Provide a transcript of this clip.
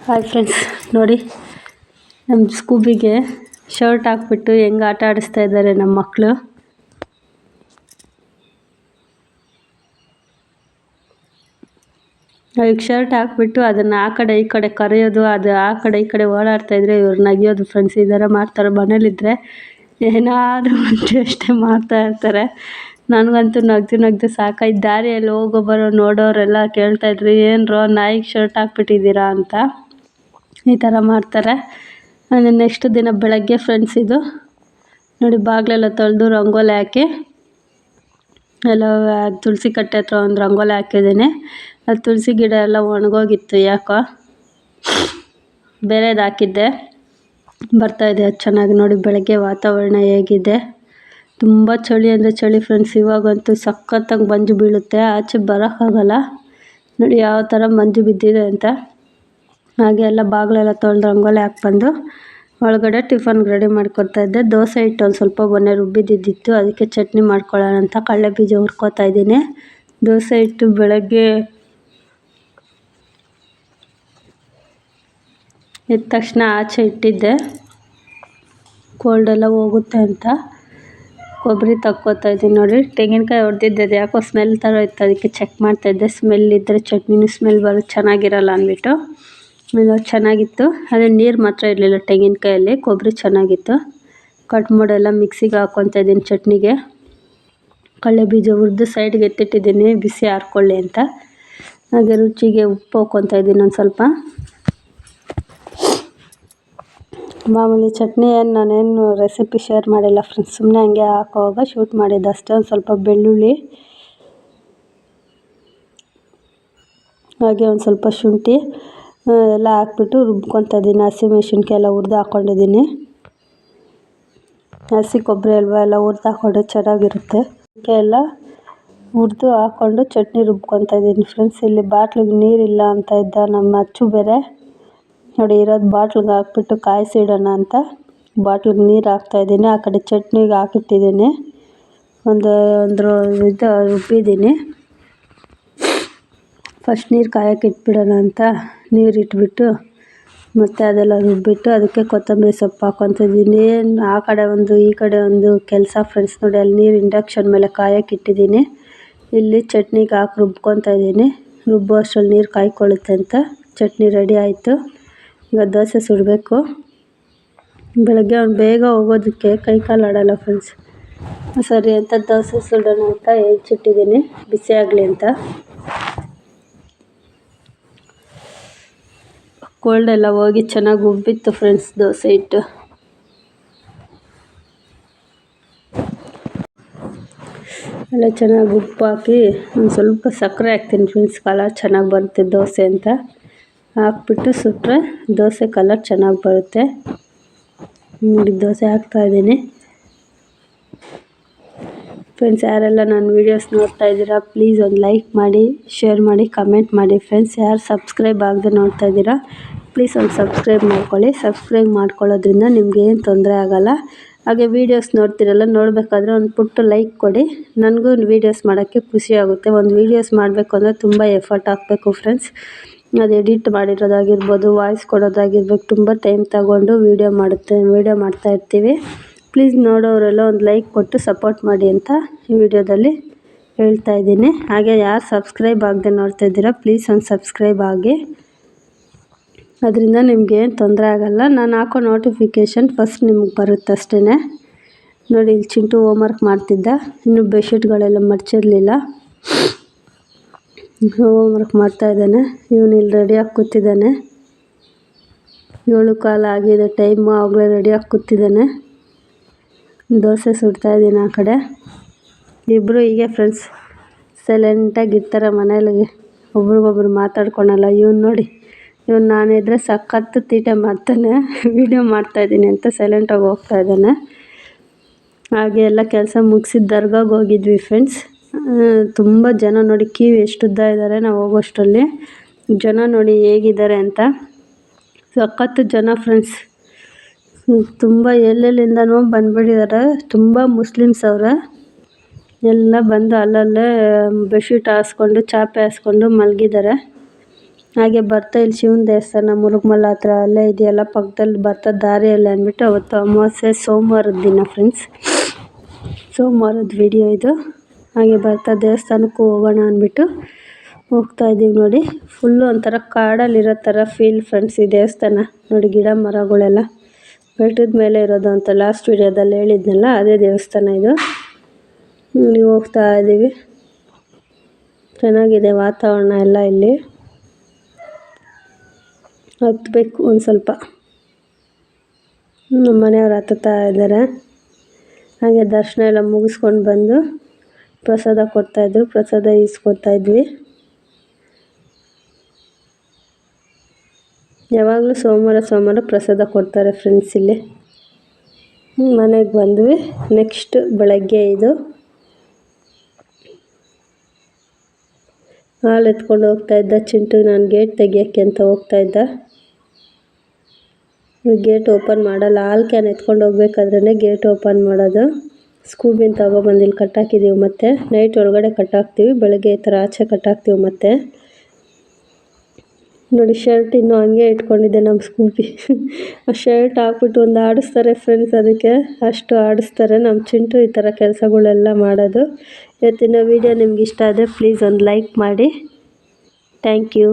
Hi friends, ನೋಡಿ ನಮ್ಮ ಸ್ಕೂಬಿಗೆ shirt ಹಾಕ್ಬಿಟ್ಟು ಹೆಂಗೆ ಆಟ ಆಡಿಸ್ತಾ ಇದ್ದಾರೆ ನಮ್ಮ ಮಕ್ಕಳು. ಈಗ ಶರ್ಟ್ ಹಾಕ್ಬಿಟ್ಟು ಅದನ್ನು ಆ ಕಡೆ ಈ ಕಡೆ ಕರೆಯೋದು, ಅದು ಆ ಕಡೆ ಈ ಕಡೆ ಓಡಾಡ್ತಾಯಿದ್ರೆ ಇವ್ರು ನಗಿಯೋದು ಫ್ರೆಂಡ್ಸ್. ಈ ಥರ ಮಾಡ್ತಾರೆ. ಮನೇಲಿದ್ದರೆ ಏನಾದರೂ ಅಷ್ಟೇ ಮಾಡ್ತಾ ಇರ್ತಾರೆ. ನನಗಂತೂ ನಗ್ದು ಸಾಕಾಯ್ತು. ದಾರಿಯಲ್ಲಿ ಹೋಗೋ ಬರೋ ನೋಡೋರೆಲ್ಲ ಕೇಳ್ತಾಯಿದ್ರು, ಏನರೋ ನಾಯಿಗೆ ಶರ್ಟ್ ಹಾಕ್ಬಿಟ್ಟಿದ್ದೀರಾ ಅಂತ. ಈ ಥರ ಮಾಡ್ತಾರೆ. ನೆಕ್ಸ್ಟ್ ದಿನ ಬೆಳಗ್ಗೆ ಫ್ರೆಂಡ್ಸ್ ಇದು ನೋಡಿ, ಬಾಗಿಲೆಲ್ಲ ತೊಳೆದು ರಂಗೋಲಿ ಹಾಕಿ ಎಲ್ಲ ತುಳಸಿ ಕಟ್ಟೆ ಹತ್ರ ಒಂದು ರಂಗೋಲಿ ಹಾಕಿದ್ದೀನಿ. ಅದು ತುಳಸಿ ಗಿಡ ಎಲ್ಲ ಒಣಗೋಗಿತ್ತು, ಯಾಕೋ ಬೇರೆದು ಹಾಕಿದ್ದೆ, ಬರ್ತಾಯಿದೆ ಅದು ಚೆನ್ನಾಗಿ. ನೋಡಿ ಬೆಳಗ್ಗೆ ವಾತಾವರಣ ಹೇಗಿದೆ, ತುಂಬ ಚಳಿ ಅಂದರೆ ಚಳಿ ಫ್ರೆಂಡ್ಸ್. ಇವಾಗಂತೂ ಸಖತ್ತಾಗಿ ಮಂಜು ಬೀಳುತ್ತೆ, ಆಚೆ ಬರೋಕ್ಕಾಗಲ್ಲ. ನೋಡಿ ಯಾವ ಥರ ಮಂಜು ಬಿದ್ದಿದೆ ಅಂತ. ಹಾಗೆ ಎಲ್ಲ ಬಾಗಿಲೆಲ್ಲ ತೊಳೆದು ರಂಗೋಲಿ ಹಾಕ್ಬಂದು ಒಳಗಡೆ ಟಿಫನ್ಗೆ ರೆಡಿ ಮಾಡ್ಕೊತಾಯಿದ್ದೆ. ದೋಸೆ ಹಿಟ್ಟು ಒಂದು ಸ್ವಲ್ಪ ಮೊನ್ನೆ ರುಬ್ಬಿದ್ದಿತ್ತು, ಅದಕ್ಕೆ ಚಟ್ನಿ ಮಾಡ್ಕೊಳ್ಳೋಣ ಅಂತ ಕಡಲೆ ಬೀಜ ಹುರ್ಕೋತಾ ಇದ್ದೀನಿ. ದೋಸೆ ಹಿಟ್ಟು ಬೆಳಗ್ಗೆ ಎದ್ದ ತಕ್ಷಣ ಆಚೆ ಇಟ್ಟಿದ್ದೆ, ಕೋಲ್ಡೆಲ್ಲ ಹೋಗುತ್ತೆ ಅಂತ. ಕೊಬ್ಬರಿ ತಕ್ಕೋತಾ ಇದ್ದೀನಿ. ನೋಡಿ ತೆಂಗಿನಕಾಯಿ ಹೊಡೆದಿದ್ದೆ, ಯಾಕೋ ಸ್ಮೆಲ್ ಥರ ಇತ್ತು, ಅದಕ್ಕೆ ಚೆಕ್ ಮಾಡ್ತಾಯಿದ್ದೆ. ಸ್ಮೆಲ್ ಇದ್ದರೆ ಚಟ್ನಿನೂ ಸ್ಮೆಲ್ ಬರೋದು ಚೆನ್ನಾಗಿರಲ್ಲ ಅಂದ್ಬಿಟ್ಟು. ಚೆನ್ನಾಗಿತ್ತು. ಅದೇ ನೀರು ಮಾತ್ರ ಇರಲಿಲ್ಲ ತೆಂಗಿನಕಾಯಲ್ಲಿ, ಕೊಬ್ಬರಿ ಚೆನ್ನಾಗಿತ್ತು. ಕಟ್ ಮಾಡೋಲ್ಲ ಮಿಕ್ಸಿಗೆ ಹಾಕ್ಕೊತಾ ಇದ್ದೀನಿ ಚಟ್ನಿಗೆ. ಕಡಲೆ ಬೀಜ ಹುರಿದು ಸೈಡ್ಗೆ ಎತ್ತಿಟ್ಟಿದ್ದೀನಿ ಬಿಸಿ ಆರ್ಕೊಳ್ಳಿ ಅಂತ. ಹಾಗೆ ರುಚಿಗೆ ಉಪ್ಪು ಹಾಕ್ಕೊತಾ ಇದ್ದೀನಿ ಒಂದು ಸ್ವಲ್ಪ. ಮಾಮೂಲಿ ಚಟ್ನಿ ನಾನೇನು ರೆಸಿಪಿ ಶೇರ್ ಮಾಡಿಲ್ಲ ಫ್ರೆಂಡ್ಸ್, ಸುಮ್ಮನೆ ಹಂಗೆ ಹಾಕೋವಾಗ ಶೂಟ್ ಮಾಡಿದ್ದು ಅಷ್ಟೇ. ಒಂದು ಸ್ವಲ್ಪ ಬೆಳ್ಳುಳ್ಳಿ, ಹಾಗೆ ಒಂದು ಸ್ವಲ್ಪ ಶುಂಠಿ ಎಲ್ಲ ಹಾಕ್ಬಿಟ್ಟು ರುಬ್ಕೊತಾ ಇದ್ದೀನಿ. ಹಸಿಮೆಣ್ಸಿನ್ಕಾಯಿ ಎಲ್ಲ ಹುರಿದು ಹಾಕ್ಕೊಂಡಿದ್ದೀನಿ. ಹಸಿ ಕೊಬ್ಬರಿ ಅಲ್ವಾ, ಎಲ್ಲ ಹುರಿದು ಹಾಕ್ಕೊಂಡ್ರೆ ಚೆನ್ನಾಗಿರುತ್ತೆ. ಎಲ್ಲ ಹುರಿದು ಹಾಕ್ಕೊಂಡು ಚಟ್ನಿ ರುಬ್ಕೊತಾ ಇದ್ದೀನಿ ಫ್ರೆಂಡ್ಸ್. ಇಲ್ಲಿ ಬಾಟ್ಲಿಗೆ ನೀರಿಲ್ಲ ಅಂತ ಇದ್ದ ನಮ್ಮ ಅಚ್ಚು ಬೇರೆ. ನೋಡಿ ಇರೋದು ಬಾಟ್ಲಿಗೆ ಹಾಕ್ಬಿಟ್ಟು ಕಾಯಿಸಿಡೋಣ ಅಂತ ಬಾಟ್ಲಿಗೆ ನೀರು ಹಾಕ್ತಾಯಿದ್ದೀನಿ. ಆ ಕಡೆ ಚಟ್ನಿಗೆ ಹಾಕಿಟ್ಟಿದ್ದೀನಿ, ಒಂದು ಇದು ರುಬ್ಬಿದ್ದೀನಿ. ಫಸ್ಟ್ ನೀರು ಕಾಯೋಕೆ ಇಟ್ಬಿಡೋಣ ಅಂತ ನೀರು ಇಟ್ಬಿಟ್ಟು ಮತ್ತು ಅದೆಲ್ಲ ರುಬ್ಬಿಟ್ಟು ಅದಕ್ಕೆ ಕೊತ್ತಂಬರಿ ಸೊಪ್ಪು ಹಾಕ್ಕೊತಿದ್ದೀನಿ. ಆ ಕಡೆ ಒಂದು ಈ ಕಡೆ ಒಂದು ಕೆಲಸ ಫ್ರೆಂಡ್ಸ್. ನೋಡಿ ಅಲ್ಲಿ ನೀರು ಇಂಡಕ್ಷನ್ ಮೇಲೆ ಕಾಯೋಕೆ ಇಟ್ಟಿದ್ದೀನಿ. ಇಲ್ಲಿ ಚಟ್ನಿಗೆ ಹಾಕಿ ರುಬ್ಕೊತಾ ಇದ್ದೀನಿ. ರುಬ್ಬೋ ಅಷ್ಟರಲ್ಲಿ ನೀರು ಕಾಯ್ಕೊಳ್ಳುತ್ತೆ ಅಂತ. ಚಟ್ನಿ ರೆಡಿ ಆಯಿತು. ಈಗ ದೋಸೆ ಸುಡಬೇಕು. ಬೆಳಗ್ಗೆ ಅವ್ನು ಬೇಗ ಹೋಗೋದಕ್ಕೆ ಕೈಕಾಲು ಆಡೋಲ್ಲ ಫ್ರೆಂಡ್ಸ್. ಸರಿ ಅಂತ ದೋಸೆ ಸುಡೋಣ ಅಂತ ಹೆಚ್ಚಿಟ್ಟಿದ್ದೀನಿ, ಬಿಸಿ ಆಗಲಿ ಅಂತ. ಕೋಲ್ಡ್ ಎಲ್ಲ ಹೋಗಿ ಚೆನ್ನಾಗಿ ಉಬ್ಬಿತ್ತು ಫ್ರೆಂಡ್ಸ್ ದೋಸೆ ಹಿಟ್ಟು. ಎಲ್ಲ ಚೆನ್ನಾಗಿ ಉಪ್ಪು ಹಾಕಿ ಒಂದು ಸ್ವಲ್ಪ ಸಕ್ಕರೆ ಹಾಕ್ತೀನಿ ಫ್ರೆಂಡ್ಸ್, ಕಲರ್ ಚೆನ್ನಾಗಿ ಬರುತ್ತೆ ದೋಸೆ ಅಂತ. ಹಾಕ್ಬಿಟ್ಟು ಸುಟ್ಟರೆ ದೋಸೆ ಕಲರ್ ಚೆನ್ನಾಗಿ ಬರುತ್ತೆ. ನೋಡಿ ದೋಸೆ ಹಾಕ್ತಾಯಿದ್ದೀನಿ ಫ್ರೆಂಡ್ಸ್. ಯಾರೆಲ್ಲ ನನ್ನ ವೀಡಿಯೋಸ್ ನೋಡ್ತಾ ಇದ್ದೀರಾ ಪ್ಲೀಸ್ ಒಂದು ಲೈಕ್ ಮಾಡಿ, ಶೇರ್ ಮಾಡಿ, ಕಮೆಂಟ್ ಮಾಡಿ ಫ್ರೆಂಡ್ಸ್. ಯಾರು ಸಬ್ಸ್ಕ್ರೈಬ್ ಆಗದೆ ನೋಡ್ತಾ ಇದ್ದೀರಾ ಪ್ಲೀಸ್ ಒಂದು ಸಬ್ಸ್ಕ್ರೈಬ್ ಮಾಡ್ಕೊಳ್ಳಿ. ಸಬ್ಸ್ಕ್ರೈಬ್ ಮಾಡ್ಕೊಳ್ಳೋದ್ರಿಂದ ನಿಮ್ಗೆ ಏನು ತೊಂದರೆ ಆಗೋಲ್ಲ. ಹಾಗೆ ವೀಡಿಯೋಸ್ ನೋಡ್ತಿರಲ್ಲ, ನೋಡಬೇಕಾದ್ರೆ ಒಂದು ಪುಟ್ಟ ಲೈಕ್ ಕೊಡಿ. ನನಗೂ ವೀಡಿಯೋಸ್ ಮಾಡೋಕ್ಕೆ ಖುಷಿ ಆಗುತ್ತೆ. ಒಂದು ವೀಡಿಯೋಸ್ ಮಾಡಬೇಕು ಅಂದರೆ ತುಂಬ ಎಫರ್ಟ್ ಹಾಕಬೇಕು ಫ್ರೆಂಡ್ಸ್. ಅದು ಎಡಿಟ್ ಮಾಡಿರೋದಾಗಿರ್ಬೋದು, ವಾಯ್ಸ್ ಕೊಡೋದಾಗಿರ್ಬೇಕು, ತುಂಬ ಟೈಮ್ ತಗೊಂಡು ವೀಡಿಯೋ ಮಾಡ್ತಾ ಇರ್ತೀವಿ. ಪ್ಲೀಸ್ ನೋಡೋರೆಲ್ಲ ಒಂದು ಲೈಕ್ ಕೊಟ್ಟು ಸಪೋರ್ಟ್ ಮಾಡಿ ಅಂತ ಈ ವಿಡಿಯೋದಲ್ಲಿ ಹೇಳ್ತಾ ಇದ್ದೀನಿ. ಹಾಗೆ ಯಾರು ಸಬ್ಸ್ಕ್ರೈಬ್ ಆಗದೆ ನೋಡ್ತಾ ಇದ್ದೀರಾ ಪ್ಲೀಸ್ ಒಂದು ಸಬ್ಸ್ಕ್ರೈಬ್ ಆಗಿ, ಅದರಿಂದ ನಿಮ್ಗೆ ಏನು ತೊಂದರೆ ಆಗೋಲ್ಲ. ನಾನು ಹಾಕೋ ನೋಟಿಫಿಕೇಷನ್ ಫಸ್ಟ್ ನಿಮಗೆ ಬರುತ್ತೆ ಅಷ್ಟೇ. ನೋಡಿ ಇಲ್ಲಿ ಚಿಂಟು ಹೋಮ್ವರ್ಕ್ ಮಾಡ್ತಿದ್ದ, ಇನ್ನೂ ಬೆಡ್ಶೀಟ್ಗಳೆಲ್ಲ ಮಡಚಿರಲಿಲ್ಲ, ಹೋಮ್ವರ್ಕ್ ಮಾಡ್ತಾಯಿದ್ದಾನೆ. ಇವನು ಇಲ್ಲಿ ರೆಡಿಯಾಗಿ ಕೂತಿದ್ದಾನೆ. 7:15 ಆಗಿದೆ ಟೈಮು, ಆಗಲೇ ರೆಡಿಯಾಗಿ ಕೂತಿದ್ದಾನೆ. ದೋಸೆ ಸುಡ್ತಾಯಿದ್ದೀನಿ ಆ ಕಡೆ. ಇಬ್ಬರು ಹೀಗೆ ಫ್ರೆಂಡ್ಸ್ ಸೈಲೆಂಟಾಗಿ ಇರ್ತಾರೆ ಮನೇಲಿ, ಒಬ್ರಿಗೊಬ್ರು ಮಾತಾಡ್ಕೊಳಲ್ಲ. ಇವನು ನೋಡಿ, ಇವನು ನಾನಿದ್ರೆ ಸಖತ್ತು ತೀಟೆ ಮಾಡ್ತಾನೆ. ವೀಡಿಯೋ ಮಾಡ್ತಾಯಿದ್ದೀನಿ ಅಂತ ಸೈಲೆಂಟಾಗಿ ಹೋಗ್ತಾ ಇದ್ದಾನೆ. ಹಾಗೆ ಎಲ್ಲ ಕೆಲಸ ಮುಗಿಸಿದ ದರ್ಗಾಗೆ ಹೋಗಿದ್ವಿ ಫ್ರೆಂಡ್ಸ್. ತುಂಬ ಜನ ನೋಡಿ, ಕ್ಯೂ ಎಷ್ಟು ಉದ್ದ ಇದ್ದಾರೆ. ನಾವು ಹೋಗೋಷ್ಟರಲ್ಲಿ ಜನ ನೋಡಿ ಹೇಗಿದ್ದಾರೆ ಅಂತ. ಸಖತ್ತು ಜನ ಫ್ರೆಂಡ್ಸ್, ತುಂಬ ಎಲ್ಲೆಲ್ಲಿಂದನೂ ಬಂದುಬಿಟ್ಟಿದ್ದಾರೆ. ತುಂಬ ಮುಸ್ಲಿಮ್ಸ್ ಅವರೇ, ಎಲ್ಲ ಬಂದು ಅಲ್ಲಲ್ಲೇ ಬೆಡ್ಶೀಟ್ ಹಾಸ್ಕೊಂಡು ಚಾಪೆ ಹಾಸ್ಕೊಂಡು ಮಲಗಿದ್ದಾರೆ. ಹಾಗೆ ಬರ್ತಾ ಇಲ್ಲಿ ಶಿವನ ದೇವಸ್ಥಾನ ಮುರುಗಮಲ್ಲ ಹತ್ರ ಅಲ್ಲೇ ಇದೆಯಲ್ಲ, ಪಕ್ಕದಲ್ಲಿ ಬರ್ತಾ ದಾರಿಯಲ್ಲಿ ಅಂದ್ಬಿಟ್ಟು ಅವತ್ತು ಅಮಾವಾಸ್ಯೆ ಸೋಮವಾರದ ದಿನ ಫ್ರೆಂಡ್ಸ್, ಸೋಮವಾರದ ವಿಡಿಯೋ ಇದು. ಹಾಗೆ ಬರ್ತಾ ದೇವಸ್ಥಾನಕ್ಕೂ ಹೋಗೋಣ ಅಂದ್ಬಿಟ್ಟು ಹೋಗ್ತಾ ಇದ್ದೀವಿ ನೋಡಿ. ಫುಲ್ಲು ಒಂಥರ ಕಾಡಲ್ಲಿರೋ ಥರ ಫೀಲ್ ಫ್ರೆಂಡ್ಸ್ ಈ ದೇವಸ್ಥಾನ ನೋಡಿ. ಗಿಡ ಮರಗಳೆಲ್ಲ ಬೆಟ್ಟದ ಮೇಲೆ ಇರೋದು ಅಂತ ಲಾಸ್ಟ್ ವಿಡಿಯೋದಲ್ಲಿ ಹೇಳಿದ್ನಲ್ಲ, ಅದೇ ದೇವಸ್ಥಾನ ಇದು. ಇಲ್ಲಿ ಹೋಗ್ತಾ ಇದ್ದೀವಿ, ಚೆನ್ನಾಗಿದೆ ವಾತಾವರಣ ಎಲ್ಲ. ಇಲ್ಲಿ ಹತ್ಬೇಕು ಒಂದು ಸ್ವಲ್ಪ, ನಮ್ಮ ಮನೆಯವ್ರು ಹತ್ತುತ್ತಾ ಇದ್ದಾರೆ. ಹಾಗೆ ದರ್ಶನ ಎಲ್ಲ ಮುಗಿಸ್ಕೊಂಡು ಬಂದು ಪ್ರಸಾದ ಕೊಡ್ತಾಯಿದ್ರು, ಪ್ರಸಾದ ಈಸ್ಕೊತಾಯಿದ್ವಿ. ಯಾವಾಗಲೂ ಸೋಮವಾರ ಪ್ರಸಾದ ಕೊಡ್ತಾರೆ ಫ್ರೆಂಡ್ಸ್ ಇಲ್ಲಿ. ಮನೆಗೆ ಬಂದ್ವಿ. ನೆಕ್ಸ್ಟ್ ಬೆಳಗ್ಗೆ ಇದು ಹಾಲು ಎತ್ಕೊಂಡು ಹೋಗ್ತಾಯಿದ್ದ ಚಿಂಟು, ನಾನು ಗೇಟ್ ತೆಗಿಯೋಕ್ಕೆ ಅಂತ ಹೋಗ್ತಾಯಿದ್ದ. ಗೇಟ್ ಓಪನ್ ಮಾಡಲ್ಲ, ಹಾಲು ಕ್ಯಾನ್ ಎತ್ಕೊಂಡು ಹೋಗ್ಬೇಕಾದ್ರೇ ಗೇಟ್ ಓಪನ್ ಮಾಡೋದು. ಸ್ಕೂಬಿನ ತಗೊಬಂದು ಇಲ್ಲಿ ಕಟ್ಟಾಕಿದ್ದೀವಿ. ಮತ್ತು ನೈಟ್ ಒಳಗಡೆ ಕಟ್ಟಾಕ್ತೀವಿ, ಬೆಳಗ್ಗೆ ಈ ಥರ ಆಚೆ ಕಟ್ಟಾಕ್ತೀವಿ. ಮತ್ತು ನೋಡಿ ಶರ್ಟ್ ಇನ್ನೂ ಹಂಗೆ ಇಟ್ಕೊಂಡಿದ್ದೆ ನಮ್ಮ ಸ್ಕೂಬಿ. ಆ ಶರ್ಟ್ ಹಾಕ್ಬಿಟ್ಟು ಒಂದು ಆಡಿಸ್ತಾರೆ ಫ್ರೆಂಡ್ಸ್, ಅದಕ್ಕೆ ಅಷ್ಟು ಆಡಿಸ್ತಾರೆ ನಮ್ಮ ಚಿಂಟು. ಈ ಥರ ಕೆಲಸಗಳೆಲ್ಲ ಮಾಡೋದು. ಇವತ್ತಿನ ವೀಡಿಯೋ ನಿಮ್ಗೆ ಇಷ್ಟ ಆದರೆ ಪ್ಲೀಸ್ ಒಂದು ಲೈಕ್ ಮಾಡಿ. Thank you.